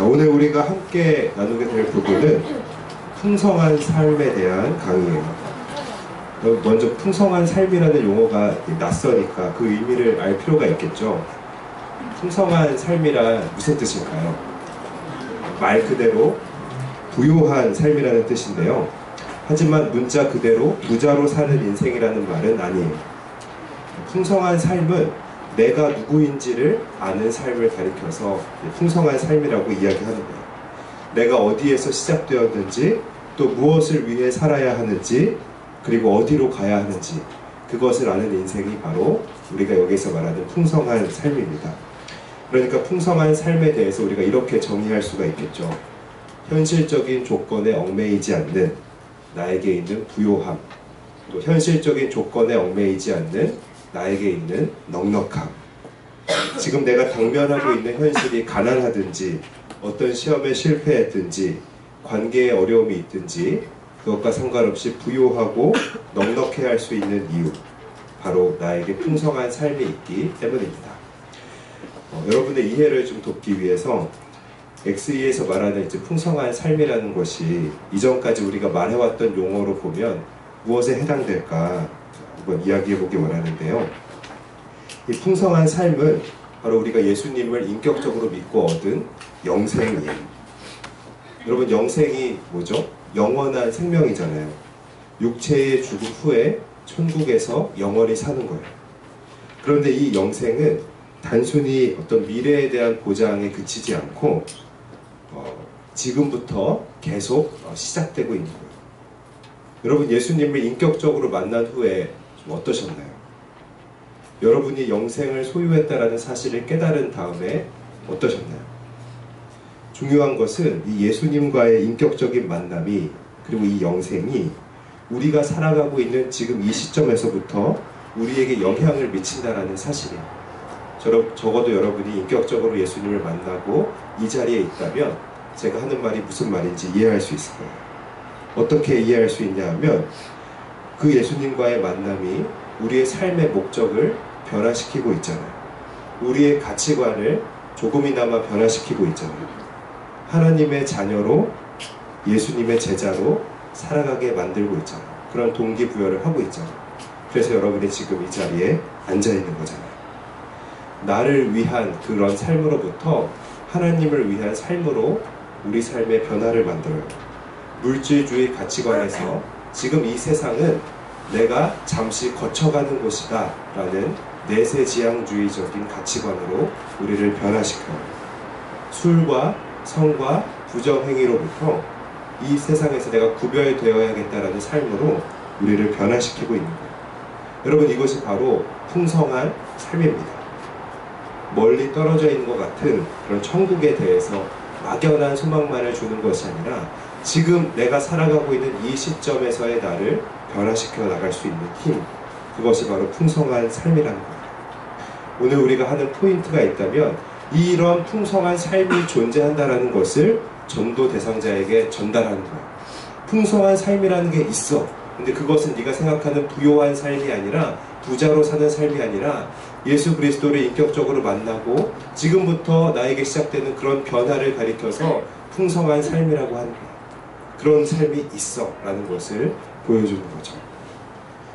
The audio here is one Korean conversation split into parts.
오늘 우리가 함께 나누게 될 부분은 풍성한 삶에 대한 강의예요. 먼저 풍성한 삶이라는 용어가 낯서니까 그 의미를 알 필요가 있겠죠. 풍성한 삶이란 무슨 뜻일까요? 말 그대로 부요한 삶이라는 뜻인데요. 하지만 문자 그대로 부자로 사는 인생이라는 말은 아니에요. 풍성한 삶은 내가 누구인지를 아는 삶을 가리켜서 풍성한 삶이라고 이야기하는 거예요. 내가 어디에서 시작되었는지, 또 무엇을 위해 살아야 하는지, 그리고 어디로 가야 하는지, 그것을 아는 인생이 바로 우리가 여기서 말하는 풍성한 삶입니다. 그러니까 풍성한 삶에 대해서 우리가 이렇게 정의할 수가 있겠죠. 현실적인 조건에 얽매이지 않는 나에게 있는 부요함, 또 현실적인 조건에 얽매이지 않는 나에게 있는 넉넉함. 지금 내가 당면하고 있는 현실이 가난하든지 어떤 시험에 실패했든지 관계에 어려움이 있든지 그것과 상관없이 부요하고 넉넉해 할 수 있는 이유, 바로 나에게 풍성한 삶이 있기 때문입니다. 여러분의 이해를 좀 돕기 위해서 XE에서 말하는 이제 풍성한 삶이라는 것이 이전까지 우리가 말해왔던 용어로 보면 무엇에 해당될까 한번 이야기해 보기 원하는데요. 이 풍성한 삶은 바로 우리가 예수님을 인격적으로 믿고 얻은 영생이에요. 여러분, 영생이 뭐죠? 영원한 생명이잖아요. 육체의 죽음 후에 천국에서 영원히 사는 거예요. 그런데 이 영생은 단순히 어떤 미래에 대한 보장에 그치지 않고 지금부터 계속 시작되고 있는 거예요. 여러분, 예수님을 인격적으로 만난 후에 좀 어떠셨나요? 여러분이 영생을 소유했다라는 사실을 깨달은 다음에 어떠셨나요? 중요한 것은 이 예수님과의 인격적인 만남이, 그리고 이 영생이 우리가 살아가고 있는 지금 이 시점에서부터 우리에게 영향을 미친다라는 사실이에요. 적어도 여러분이 인격적으로 예수님을 만나고 이 자리에 있다면 제가 하는 말이 무슨 말인지 이해할 수 있을 거예요. 어떻게 이해할 수 있냐 하면 그 예수님과의 만남이 우리의 삶의 목적을 변화시키고 있잖아요. 우리의 가치관을 조금이나마 변화시키고 있잖아요. 하나님의 자녀로, 예수님의 제자로 살아가게 만들고 있잖아요. 그런 동기부여를 하고 있잖아요. 그래서 여러분이 지금 이 자리에 앉아있는 거잖아요. 나를 위한 그런 삶으로부터 하나님을 위한 삶으로 우리 삶의 변화를 만들어요. 물질주의 가치관에서 지금 이 세상은 내가 잠시 거쳐가는 곳이다 라는 내세지향주의적인 가치관으로 우리를 변화시켜요. 술과 성과 부정행위로부터 이 세상에서 내가 구별되어야겠다라는 삶으로 우리를 변화시키고 있는 거예요. 여러분, 이것이 바로 풍성한 삶입니다. 멀리 떨어져 있는 것 같은 그런 천국에 대해서 막연한 소망만을 주는 것이 아니라 지금 내가 살아가고 있는 이 시점에서의 나를 변화시켜 나갈 수 있는 힘, 그것이 바로 풍성한 삶이라는 거예요. 오늘 우리가 하는 포인트가 있다면 이런 풍성한 삶이 존재한다는 것을 전도 대상자에게 전달하는 거예요. 풍성한 삶이라는 게 있어. 근데 그것은 네가 생각하는 부요한 삶이 아니라, 부자로 사는 삶이 아니라 예수 그리스도를 인격적으로 만나고 지금부터 나에게 시작되는 그런 변화를 가리켜서 풍성한 삶이라고 하는 거예요. 그런 삶이 있어 라는 것을 보여주는 거죠.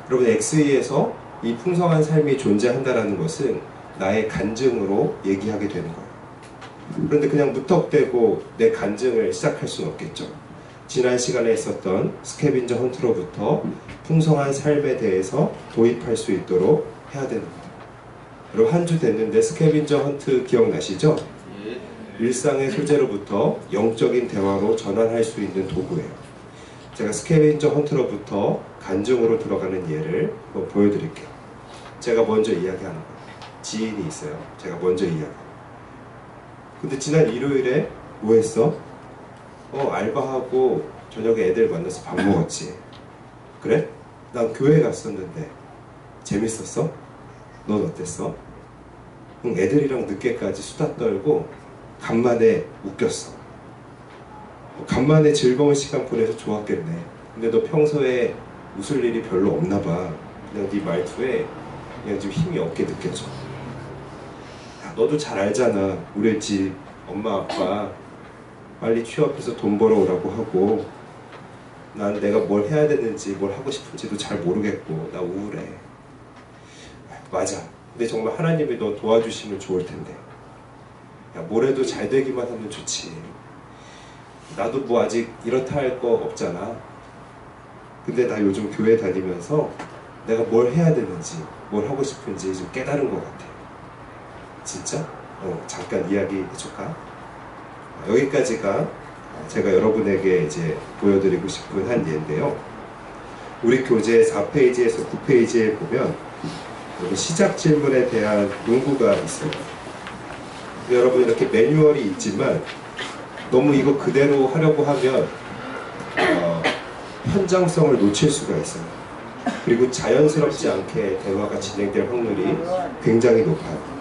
여러분, XE에서 이 풍성한 삶이 존재한다는 것은 나의 간증으로 얘기하게 되는 거예요. 그런데 그냥 무턱대고 내 간증을 시작할 수는 없겠죠. 지난 시간에 있었던 스캐빈저 헌트로부터 풍성한 삶에 대해서 도입할 수 있도록 해야 되는 거예요. 여러분, 한 주 됐는데 스캐빈저 헌트 기억나시죠? 일상의 소재로부터 영적인 대화로 전환할 수 있는 도구예요. 제가 스캐빈저 헌트로부터 간증으로 들어가는 예를 한번 보여드릴게요. 제가 먼저 이야기하는 거예요. 지인이 있어요. 제가 먼저 이야기해요. 근데 지난 일요일에 뭐 했어? 알바하고 저녁에 애들 만나서 밥 먹었지. 그래? 난 교회 갔었는데 재밌었어? 넌 어땠어? 애들이랑 늦게까지 수다 떨고 간만에 웃겼어. 간만에 즐거운 시간 보내서 좋았겠네. 근데 너 평소에 웃을 일이 별로 없나 봐. 그냥 네 말투에 그냥 좀 힘이 없게 느껴져. 야, 너도 잘 알잖아. 우리 집 엄마 아빠 빨리 취업해서 돈 벌어오라고 하고 난 내가 뭘 해야 되는지 뭘 하고 싶은지도 잘 모르겠고 나 우울해. 맞아. 근데 정말 하나님이 너 도와주시면 좋을 텐데. 야, 뭐래도 잘 되기만 하면 좋지. 나도 뭐 아직 이렇다 할 거 없잖아. 근데 나 요즘 교회 다니면서 내가 뭘 해야 되는지 뭘 하고 싶은지 좀 깨달은 것 같아. 진짜? 잠깐 이야기 해줄까? 여기까지가 제가 여러분에게 이제 보여드리고 싶은 한 예인데요. 우리 교재 4페이지에서 9페이지에 보면 여기 시작 질문에 대한 문구가 있어요. 여러분 이렇게 매뉴얼이 있지만 너무 이거 그대로 하려고 하면 현장성을 놓칠 수가 있어요. 그리고 자연스럽지 않게 대화가 진행될 확률이 굉장히 높아요.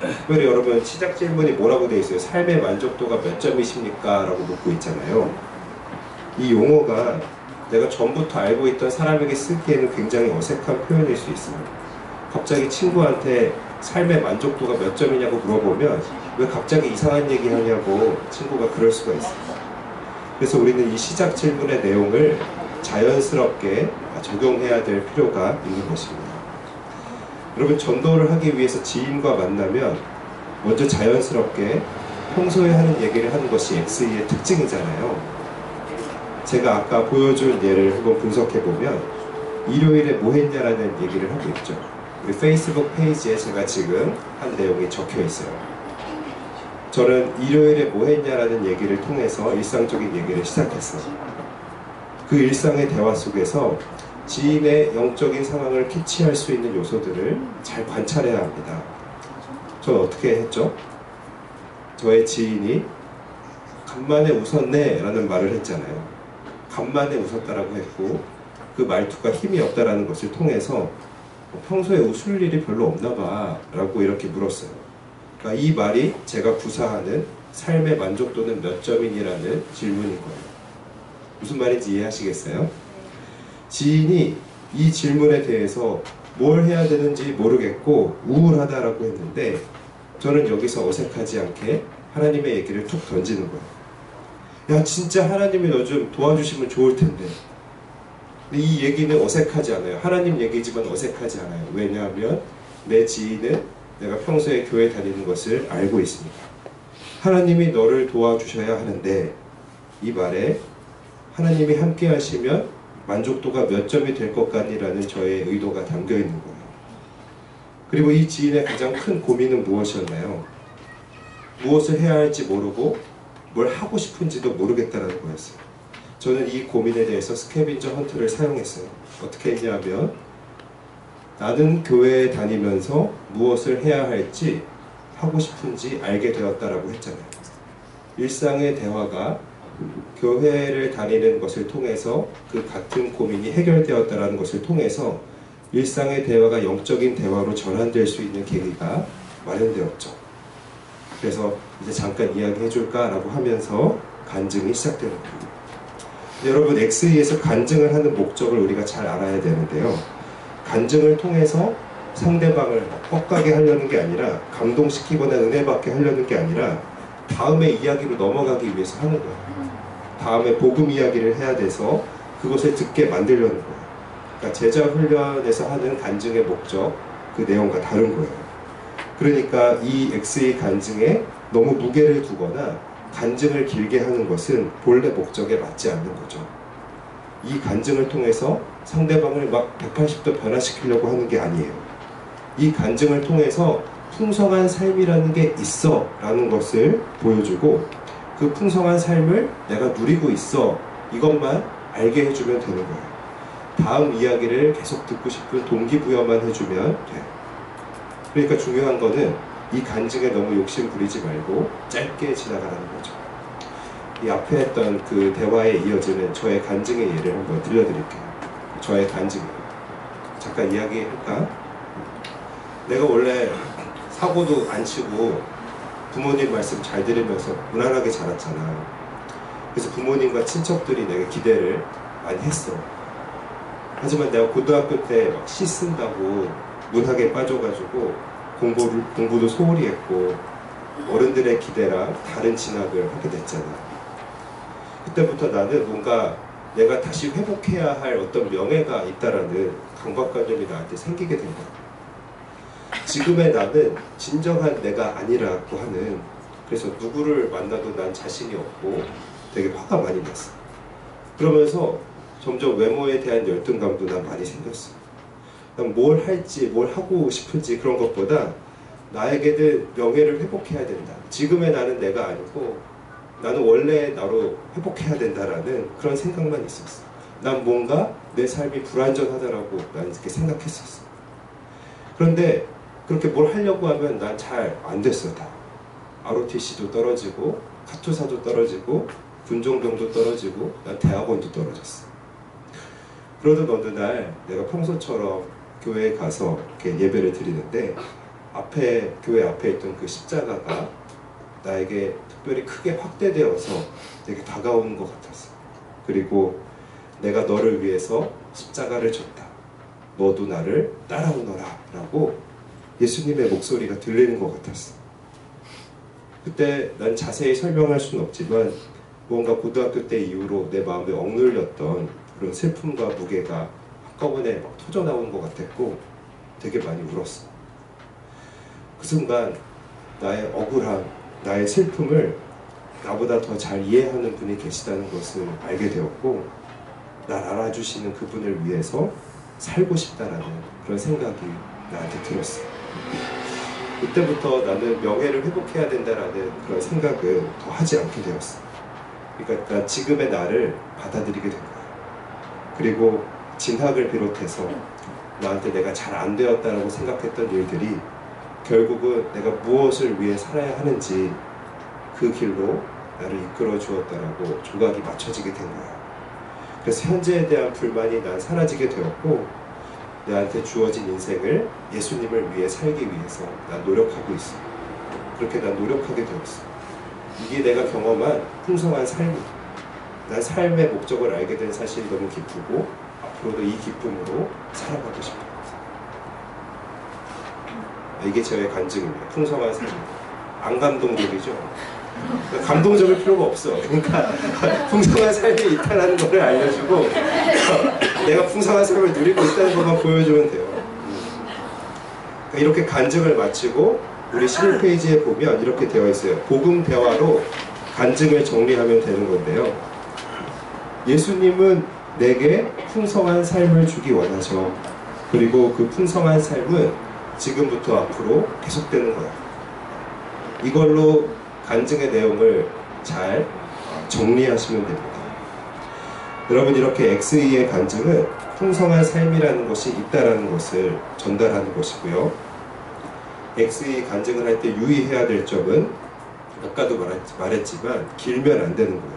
특별히 여러분 시작 질문이 뭐라고 되어 있어요? 삶의 만족도가 몇 점이십니까? 라고 묻고 있잖아요. 이 용어가 내가 전부터 알고 있던 사람에게 쓰기에는 굉장히 어색한 표현일 수 있어요. 갑자기 친구한테 삶의 만족도가 몇 점이냐고 물어보면 왜 갑자기 이상한 얘기 하냐고 친구가 그럴 수가 있어요. 그래서 우리는 이 시작 질문의 내용을 자연스럽게 적용해야 될 필요가 있는 것입니다. 여러분 전도를 하기 위해서 지인과 만나면 먼저 자연스럽게 평소에 하는 얘기를 하는 것이 XE의 특징이잖아요. 제가 아까 보여준 예를 한번 분석해보면 일요일에 뭐 했냐라는 얘기를 하고 있죠. 우리 페이스북 페이지에 제가 지금 한 내용이 적혀 있어요. 저는 일요일에 뭐 했냐라는 얘기를 통해서 일상적인 얘기를 시작했어요. 그 일상의 대화 속에서 지인의 영적인 상황을 캐치할 수 있는 요소들을 잘 관찰해야 합니다. 저는 어떻게 했죠? 저의 지인이 간만에 웃었네 라는 말을 했잖아요. 간만에 웃었다라고 했고 그 말투가 힘이 없다라는 것을 통해서 평소에 웃을 일이 별로 없나 봐 라고 이렇게 물었어요. 그러니까 이 말이 제가 구사하는 삶의 만족도는 몇 점이니라는 질문인 거예요. 무슨 말인지 이해하시겠어요? 지인이 이 질문에 대해서 뭘 해야 되는지 모르겠고 우울하다라고 했는데 저는 여기서 어색하지 않게 하나님의 얘기를 툭 던지는 거예요. 야 진짜 하나님이 너 좀 도와주시면 좋을 텐데. 근데 이 얘기는 어색하지 않아요. 하나님 얘기지만 어색하지 않아요. 왜냐하면 내 지인은 내가 평소에 교회 다니는 것을 알고 있으니까. 하나님이 너를 도와주셔야 하는데 이 말에 하나님이 함께 하시면 만족도가 몇 점이 될 것 같니라는 저의 의도가 담겨 있는 거예요. 그리고 이 지인의 가장 큰 고민은 무엇이었나요? 무엇을 해야 할지 모르고 뭘 하고 싶은지도 모르겠다는 거였어요. 저는 이 고민에 대해서 스캐빈저 헌트를 사용했어요. 어떻게 했냐면 나는 교회에 다니면서 무엇을 해야 할지 하고 싶은지 알게 되었다라고 했잖아요. 일상의 대화가 교회를 다니는 것을 통해서 그 같은 고민이 해결되었다는 것을 통해서 일상의 대화가 영적인 대화로 전환될 수 있는 계기가 마련되었죠. 그래서 이제 잠깐 이야기해 줄까라고 하면서 간증이 시작되는 겁니다. 여러분 XE에서 간증을 하는 목적을 우리가 잘 알아야 되는데요. 간증을 통해서 상대방을 뻑가게 하려는 게 아니라 감동시키거나 은혜받게 하려는 게 아니라 다음의 이야기로 넘어가기 위해서 하는 거예요. 다음에 복음 이야기를 해야 돼서 그것을 듣게 만들려는 거예요. 그러니까 제자 훈련에서 하는 간증의 목적, 그 내용과 다른 거예요. 그러니까 이 XE 간증에 너무 무게를 두거나 간증을 길게 하는 것은 본래 목적에 맞지 않는 거죠. 이 간증을 통해서 상대방을 막 180도 변화시키려고 하는 게 아니에요. 이 간증을 통해서 풍성한 삶이라는 게 있어 라는 것을 보여주고 그 풍성한 삶을 내가 누리고 있어 이것만 알게 해주면 되는 거예요. 다음 이야기를 계속 듣고 싶은 동기부여만 해주면 돼요. 그러니까 중요한 거는 이 간증에 너무 욕심 부리지 말고 짧게 지나가라는 거죠. 이 앞에 했던 그 대화에 이어지는 저의 간증의 예를 한번 들려드릴게요. 저의 간증이에요. 잠깐 이야기할까? 내가 원래 사고도 안 치고 부모님 말씀 잘 들으면서 무난하게 자랐잖아. 그래서 부모님과 친척들이 내게 기대를 많이 했어. 하지만 내가 고등학교 때 막 시 쓴다고 문학에 빠져가지고 공부도 소홀히 했고 어른들의 기대랑 다른 진학을 하게 됐잖아요. 그때부터 나는 뭔가 내가 다시 회복해야 할 어떤 명예가 있다라는 강박관념이 나한테 생기게 된 거야. 지금의 나는 진정한 내가 아니라고 하는, 그래서 누구를 만나도 난 자신이 없고 되게 화가 많이 났어. 그러면서 점점 외모에 대한 열등감도 난 많이 생겼어. 난 뭘 할지 뭘 하고 싶은지 그런 것보다 나에게는 명예를 회복해야 된다. 지금의 나는 내가 아니고 나는 원래 나로 회복해야 된다라는 그런 생각만 있었어. 난 뭔가 내 삶이 불완전하다라고 난 이렇게 생각했었어. 그런데 그렇게 뭘 하려고 하면 난 잘 안 됐어. 다 ROTC도 떨어지고 카투사도 떨어지고 군종병도 떨어지고 난 대학원도 떨어졌어. 그러던 어느 날 내가 평소처럼 교회에 가서 이렇게 예배를 드리는데 교회 앞에 있던 그 십자가가 나에게 특별히 크게 확대되어서 되게 다가오는 것 같았어. 그리고 내가 너를 위해서 십자가를 졌다. 너도 나를 따라오너라 라고 예수님의 목소리가 들리는 것 같았어. 그때 난 자세히 설명할 수는 없지만 뭔가 고등학교 때 이후로 내 마음에 억눌렸던 그런 슬픔과 무게가 한꺼번에 막 터져나오는 것 같았고 되게 많이 울었어. 그 순간 나의 억울함, 나의 슬픔을 나보다 더 잘 이해하는 분이 계시다는 것을 알게 되었고 날 알아주시는 그분을 위해서 살고 싶다라는 그런 생각이 나한테 들었어. 그때부터 나는 명예를 회복해야 된다라는 그런 생각을 더 하지 않게 되었어. 그러니까 난 지금의 나를 받아들이게 된 거야. 그리고 진학을 비롯해서 나한테 내가 잘 안 되었다라고 생각했던 일들이 결국은 내가 무엇을 위해 살아야 하는지 그 길로 나를 이끌어 주었다라고 조각이 맞춰지게 된 거야. 그래서 현재에 대한 불만이 난 사라지게 되었고 나한테 주어진 인생을 예수님을 위해 살기 위해서 난 노력하고 있어. 그렇게 난 노력하게 되었어. 이게 내가 경험한 풍성한 삶이야. 난 삶의 목적을 알게 된 사실이 너무 기쁘고 앞으로도 이 기쁨으로 살아가고 싶어. 이게 저의 간증입니다. 풍성한 삶. 안 감동적이죠? 감동적일 필요가 없어. 그러니까 풍성한 삶이 있다는 것을 알려주고 내가 풍성한 삶을 누리고 있다는 것만 보여주면 돼요. 그러니까 이렇게 간증을 마치고 우리 11페이지에 보면 이렇게 되어 있어요. 복음 대화로 간증을 정리하면 되는 건데요. 예수님은 내게 풍성한 삶을 주기 원하셔. 그리고 그 풍성한 삶은 지금부터 앞으로 계속되는 거야. 이걸로 간증의 내용을 잘 정리하시면 됩니다. 여러분, 이렇게 XE의 간증은 풍성한 삶이라는 것이 있다는 것을 전달하는 것이고요. XE 간증을 할 때 유의해야 될 점은 아까도 말했지만 길면 안 되는 거예요.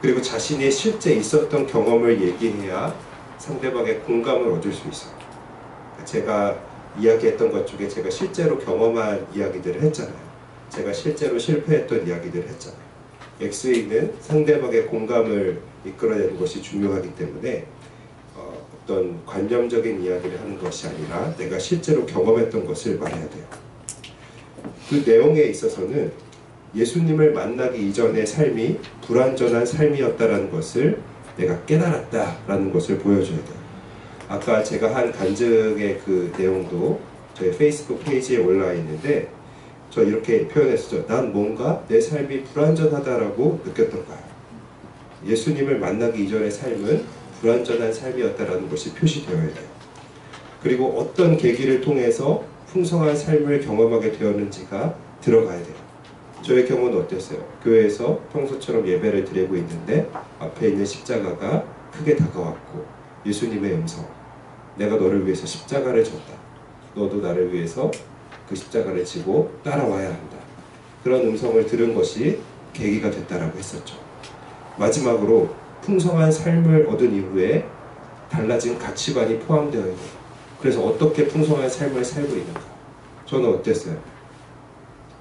그리고 자신이 실제 있었던 경험을 얘기해야 상대방의 공감을 얻을 수 있어요. 제가 이야기했던 것 중에 제가 실제로 경험한 이야기들을 했잖아요. 제가 실제로 실패했던 이야기들을 했잖아요. XE는 상대방의 공감을 이끌어내는 것이 중요하기 때문에 어떤 관념적인 이야기를 하는 것이 아니라 내가 실제로 경험했던 것을 말해야 돼요. 그 내용에 있어서는 예수님을 만나기 이전의 삶이 불완전한 삶이었다는 것을 내가 깨달았다라는 것을 보여줘야 돼요. 아까 제가 한 간증의 그 내용도 저희 페이스북 페이지에 올라와 있는데 저 이렇게 표현했었죠. 난 뭔가 내 삶이 불완전하다라고 느꼈던 거야. 예수님을 만나기 이전의 삶은 불완전한 삶이었다라는 것이 표시되어야 돼요. 그리고 어떤 계기를 통해서 풍성한 삶을 경험하게 되었는지가 들어가야 돼요. 저의 경우는 어땠어요? 교회에서 평소처럼 예배를 드리고 있는데 앞에 있는 십자가가 크게 다가왔고 예수님의 음성, 내가 너를 위해서 십자가를 졌다. 너도 나를 위해서 그 십자가를 지고 따라와야 한다. 그런 음성을 들은 것이 계기가 됐다라고 했었죠. 마지막으로 풍성한 삶을 얻은 이후에 달라진 가치관이 포함되어 있는, 그래서 어떻게 풍성한 삶을 살고 있는가. 저는 어땠어요?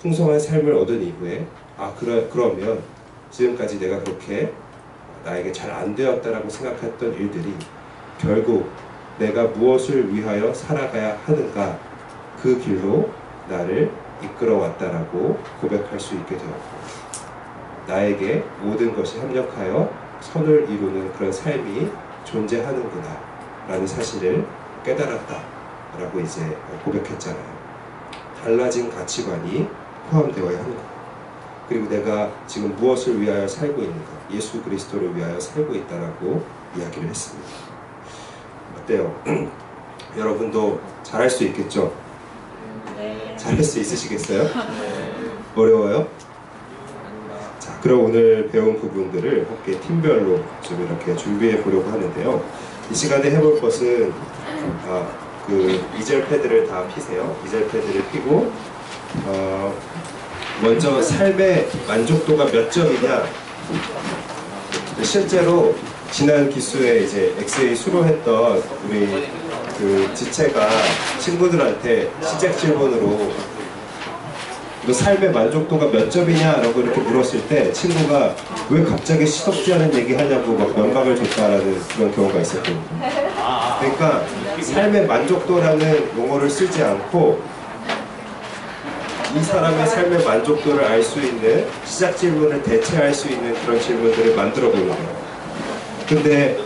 풍성한 삶을 얻은 이후에 그러면 지금까지 내가 그렇게 나에게 잘 안 되었다라고 생각했던 일들이 결국 내가 무엇을 위하여 살아가야 하는가, 그 길로 나를 이끌어왔다라고 고백할 수 있게 되었고, 나에게 모든 것이 협력하여 선을 이루는 그런 삶이 존재하는구나 라는 사실을 깨달았다 라고 이제 고백했잖아요. 달라진 가치관이 포함되어야 하는 것, 그리고 내가 지금 무엇을 위하여 살고 있는가, 예수 그리스도를 위하여 살고 있다라고 이야기를 했습니다. 어때요? 여러분도 잘할 수 있겠죠? 네. 잘할 수 있으시겠어요? 어려워요? 자, 그럼 오늘 배운 부분들을 함께 팀별로 좀 이렇게 준비해 보려고 하는데요. 이 시간에 해볼 것은 그 이젤 패드를 다 피세요. 이젤 패드를 피고 먼저 삶의 만족도가 몇 점이냐. 실제로 지난 기수에 이제 엑세이 수료했던 우리 그 지체가 친구들한테 시작 질문으로 너 삶의 만족도가 몇 점이냐라고 이렇게 물었을 때 친구가 왜 갑자기 시덥지 않은 얘기 하냐고 막 면박을 줬다라는 그런 경우가 있었거든요. 그러니까 삶의 만족도라는 용어를 쓰지 않고 이 사람의 삶의 만족도를 알 수 있는 시작 질문을 대체할 수 있는 그런 질문들을 만들어 보는 거예요. 근데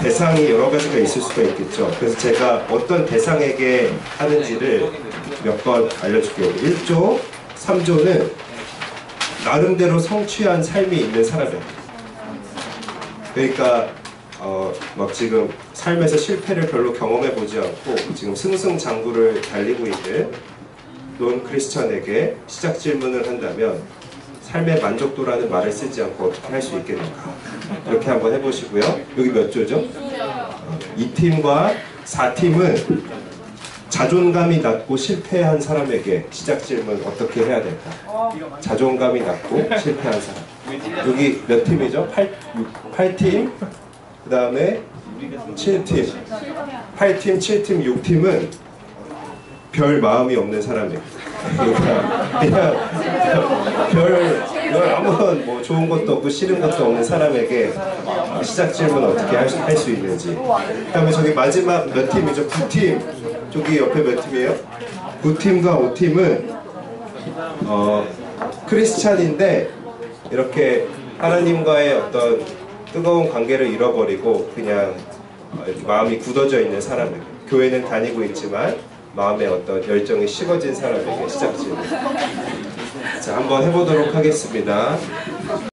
대상이 여러 가지가 있을 수가 있겠죠. 그래서 제가 어떤 대상에게 하는지를 몇 번 알려줄게요. 1조, 3조는 나름대로 성취한 삶이 있는 사람이에요. 그러니까 막 지금 삶에서 실패를 별로 경험해 보지 않고 지금 승승장구를 달리고 있는 논 크리스천에게 시작 질문을 한다면 삶의 만족도라는 말을 쓰지 않고 어떻게 할 수 있겠는가, 이렇게 한번 해보시고요. 여기 몇 조죠? 2팀과 4팀은 자존감이 낮고 실패한 사람에게 시작 질문 어떻게 해야 될까? 자존감이 낮고 실패한 사람. 여기 몇 팀이죠? 8팀, 그 다음에 7팀. 8팀, 7팀, 6팀은 별 마음이 없는 사람이에요. 그냥 아무런 뭐 좋은 것도 없고 싫은 것도 없는 사람에게 시작 질문 어떻게 할 수 있는지. 그 다음에 저기 마지막 몇 팀이죠? 9팀. 저기 옆에 몇 팀이에요? 9팀과 5팀은 크리스찬인데 이렇게 하나님과의 어떤 뜨거운 관계를 잃어버리고 그냥 마음이 굳어져 있는 사람에게, 교회는 다니고 있지만 마음의 어떤 열정이 식어진 사람에게 시작 질문. 자, 한번 해보도록 하겠습니다.